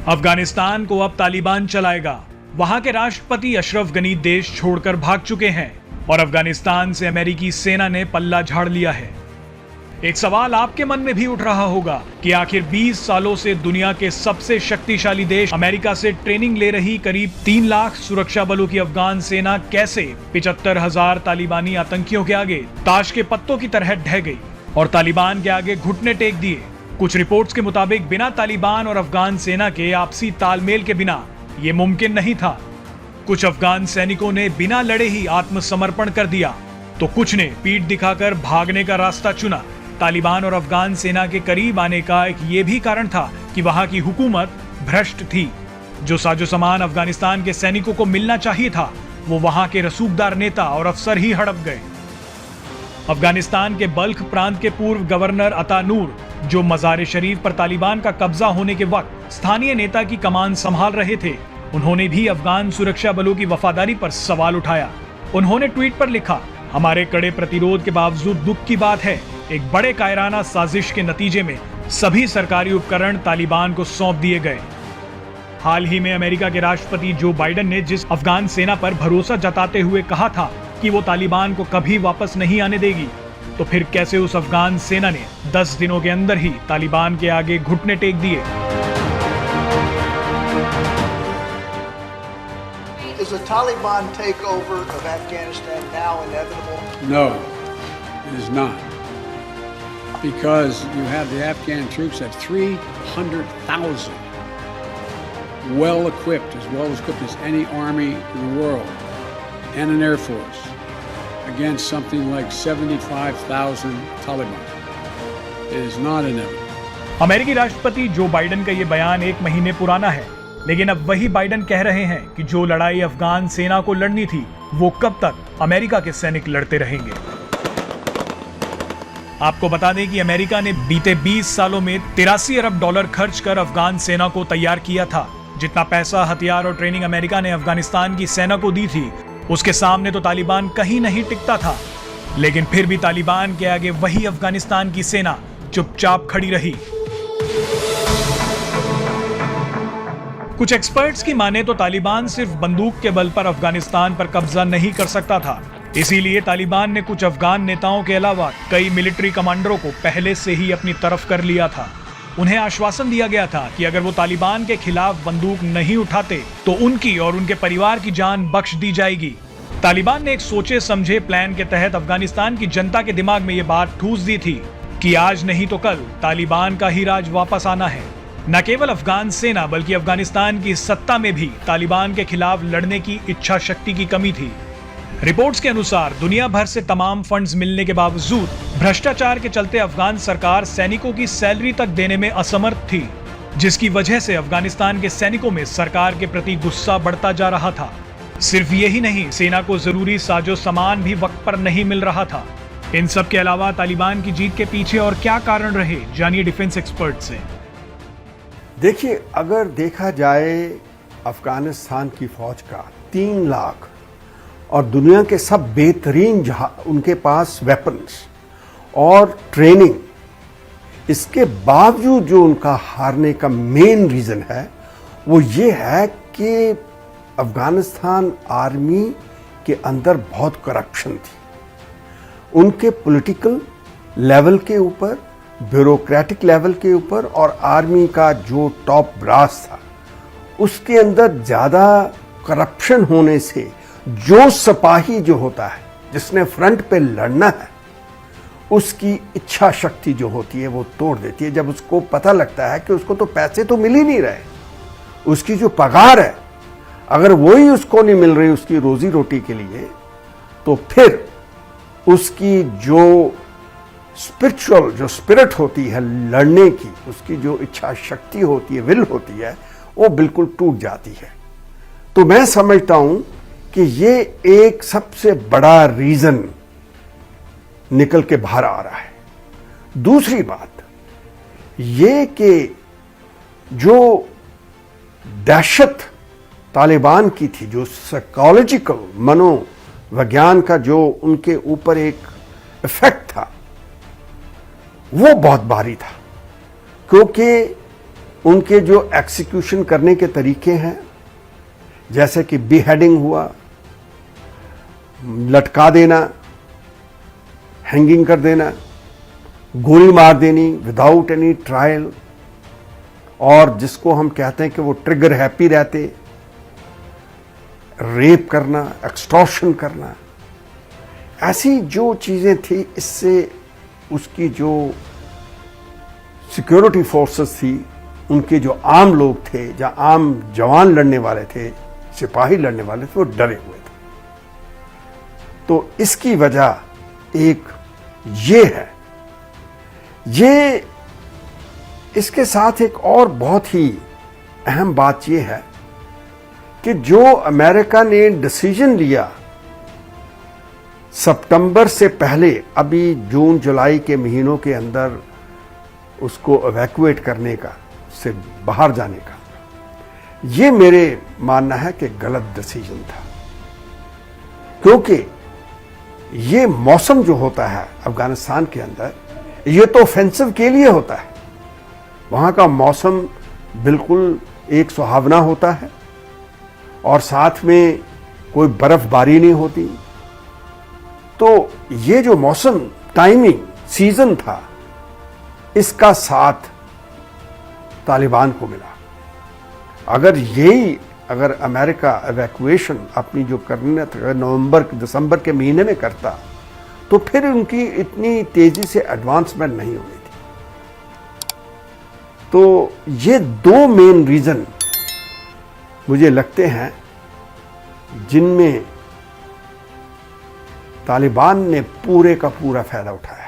अफगानिस्तान को अब तालिबान चलाएगा। वहां के राष्ट्रपति अशरफ गनी देश छोड़कर भाग चुके हैं और अफगानिस्तान से अमेरिकी सेना ने पल्ला झाड़ लिया है। एक सवाल आपके मन में भी उठ रहा होगा कि आखिर 20 सालों से दुनिया के सबसे शक्तिशाली देश अमेरिका से ट्रेनिंग ले रही करीब 3 लाख सुरक्षा बलों की अफगान सेना कैसे 75,000 तालिबानी आतंकियों के आगे ताश के पत्तों की तरह ढह गई और तालिबान के आगे घुटने टेक दिए। कुछ रिपोर्ट्स के मुताबिक बिना तालिबान और अफगान सेना के आपसी तालमेल के बिना ये मुमकिन नहीं था। कुछ अफगान सैनिकों ने बिना लड़े ही आत्मसमर्पण कर दिया, तो कुछ ने पीठ दिखाकर भागने का रास्ता चुना। तालिबान और अफगान सेना के करीब आने का एक ये भी कारण था कि वहां की हुकूमत भ्रष्ट थी। जो साजो सामान अफगानिस्तान के सैनिकों को मिलना चाहिए था, वो वहां के रसूखदार नेता और अफसर ही हड़प गए। अफगानिस्तान के बल्ख प्रांत के पूर्व गवर्नर अता नूर, जो मज़ार शरीफ पर तालिबान का कब्जा होने के वक्त स्थानीय नेता की कमान संभाल रहे थे, उन्होंने भी अफगान सुरक्षा बलों की वफादारी पर सवाल उठाया। उन्होंने ट्वीट पर लिखा, हमारे कड़े प्रतिरोध के बावजूद दुख की बात है, एक बड़े कायराना साजिश के नतीजे में सभी सरकारी उपकरण तालिबान को सौंप दिए गए। हाल ही में अमेरिका के राष्ट्रपति जो बाइडेन ने जिस अफगान सेना पर भरोसा जताते हुए कहा था कि वो तालिबान को कभी वापस नहीं आने देगी, तो फिर कैसे उस अफगान सेना ने 10 दिनों के अंदर ही तालिबान के आगे घुटने टेक दिए। Is the Taliban takeover of Afghanistan now inevitable? No, it is not. Because you have the Afghan troops at 300,000, well equipped as any army in the world, and an air force, against something like 75,000 Taliban. It is not inevitable. अमेरिकी राष्ट्रपति Joe Biden का ये बयान 1 महीने पुराना है, लेकिन अब वही बाइडेन कह रहे हैं कि जो लड़ाई अफगान सेना को लड़नी थी, वो कब तक अमेरिका के सैनिक लड़ते रहेंगे। आपको बता दें कि अमेरिका ने बीते 20 सालों में 83 अरब डॉलर खर्च कर अफगान सेना को तैयार किया था। जितना पैसा, हथियार और ट्रेनिंग अमेरिका ने अफगानिस्तान की सेना को दी थी, उसके सामने तो तालिबान कहीं नहीं टिकता था। लेकिन फिर भी तालिबान के आगे वही अफगानिस्तान की सेना चुपचाप खड़ी रही। कुछ एक्सपर्ट्स की माने तो तालिबान सिर्फ बंदूक के बल पर अफगानिस्तान पर कब्जा नहीं कर सकता था। इसीलिए तालिबान ने कुछ अफगान नेताओं के अलावा कई मिलिट्री कमांडरों को पहले से ही अपनी तरफ कर लिया था। उन्हें आश्वासन दिया गया था कि अगर वो तालिबान के खिलाफ बंदूक नहीं उठाते तो उनकी और उनके परिवार की जान बख्श दी जाएगी। तालिबान ने एक सोचे समझे प्लान के तहत अफगानिस्तान की जनता के दिमाग में ये बात ठूस दी थी कि आज नहीं तो कल तालिबान का ही राज वापस आना है। न केवल अफगान सेना बल्कि अफगानिस्तान की सत्ता में भी तालिबान के खिलाफ लड़ने की इच्छा शक्ति की कमी थी। रिपोर्ट्स के अनुसार दुनिया भर से तमाम फंड्स मिलने के बावजूद भ्रष्टाचार के चलते अफगान सरकार सैनिकों की सैलरी तक देने में असमर्थ थी, जिसकी वजह से अफगानिस्तान के सैनिकों में सरकार के प्रति गुस्सा बढ़ता जा रहा था। सिर्फ यही नहीं, सेना को जरूरी साजो सामान भी वक्त पर नहीं मिल रहा था। इन सब के अलावा तालिबान की जीत के पीछे और क्या कारण रहे, जानिए डिफेंस एक्सपर्ट से। देखिए, अगर देखा जाए अफगानिस्तान की फौज का 3 लाख और दुनिया के सब बेहतरीन उनके पास वेपन्स और ट्रेनिंग, इसके बावजूद जो उनका हारने का मेन रीजन है वो ये है कि अफगानिस्तान आर्मी के अंदर बहुत करप्शन थी। उनके पॉलिटिकल लेवल के ऊपर, ब्यूरोक्रेटिक लेवल के ऊपर और आर्मी का जो टॉप ब्रास था, उसके अंदर ज़्यादा करप्शन होने से जो सिपाही जो होता है, जिसने फ्रंट पे लड़ना है, उसकी इच्छा शक्ति जो होती है वो तोड़ देती है। जब उसको पता लगता है कि उसको तो पैसे तो मिल ही नहीं रहे, उसकी जो पगार है अगर वही उसको नहीं मिल रही उसकी रोजी रोटी के लिए, तो फिर उसकी जो स्पिरिचुअल जो स्पिरिट होती है लड़ने की, उसकी जो इच्छा शक्ति होती है, विल होती है, वो बिल्कुल टूट जाती है। तो मैं समझता हूं कि ये एक सबसे बड़ा रीजन निकल के बाहर आ रहा है। दूसरी बात ये कि जो दहशत तालिबान की थी, जो साइकोलॉजिकल मनोविज्ञान का जो उनके ऊपर एक इफेक्ट था, वो बहुत भारी था। क्योंकि उनके जो एक्सिक्यूशन करने के तरीके हैं, जैसे कि बीहेडिंग हुआ, लटका देना, हैंगिंग कर देना, गोली मार देनी विदाउट एनी ट्रायल, और जिसको हम कहते हैं कि वो ट्रिगर हैप्पी रहते, रेप करना, एक्सटॉर्शन करना, ऐसी जो चीजें थी, इससे उसकी जो सिक्योरिटी फोर्सेस थी, उनके जो आम लोग थे, जहां आम जवान लड़ने वाले थे, सिपाही लड़ने वाले थे, वो डरे हुए थे। तो इसकी वजह एक ये है। ये इसके साथ एक और बहुत ही अहम बात यह है कि जो अमेरिका ने डिसीजन लिया सितंबर से पहले, अभी जून जुलाई के महीनों के अंदर उसको इवैक्यूएट करने का, से बाहर जाने का, ये मेरे मानना है कि गलत डिसीजन था। क्योंकि ये मौसम जो होता है अफगानिस्तान के अंदर, ये तो ऑफेंसिव के लिए होता है। वहां का मौसम बिल्कुल एक सुहावना होता है और साथ में कोई बर्फबारी नहीं होती। तो ये जो मौसम, टाइमिंग, सीजन था, इसका साथ तालिबान को मिला। अगर अमेरिका इवैक्यूएशन अपनी जो करना था नवंबर दिसंबर के महीने में करता, तो फिर उनकी इतनी तेजी से एडवांसमेंट नहीं हुई थी। तो ये दो मेन रीजन मुझे लगते हैं जिनमें तालिबान ने पूरे का पूरा फायदा उठाया।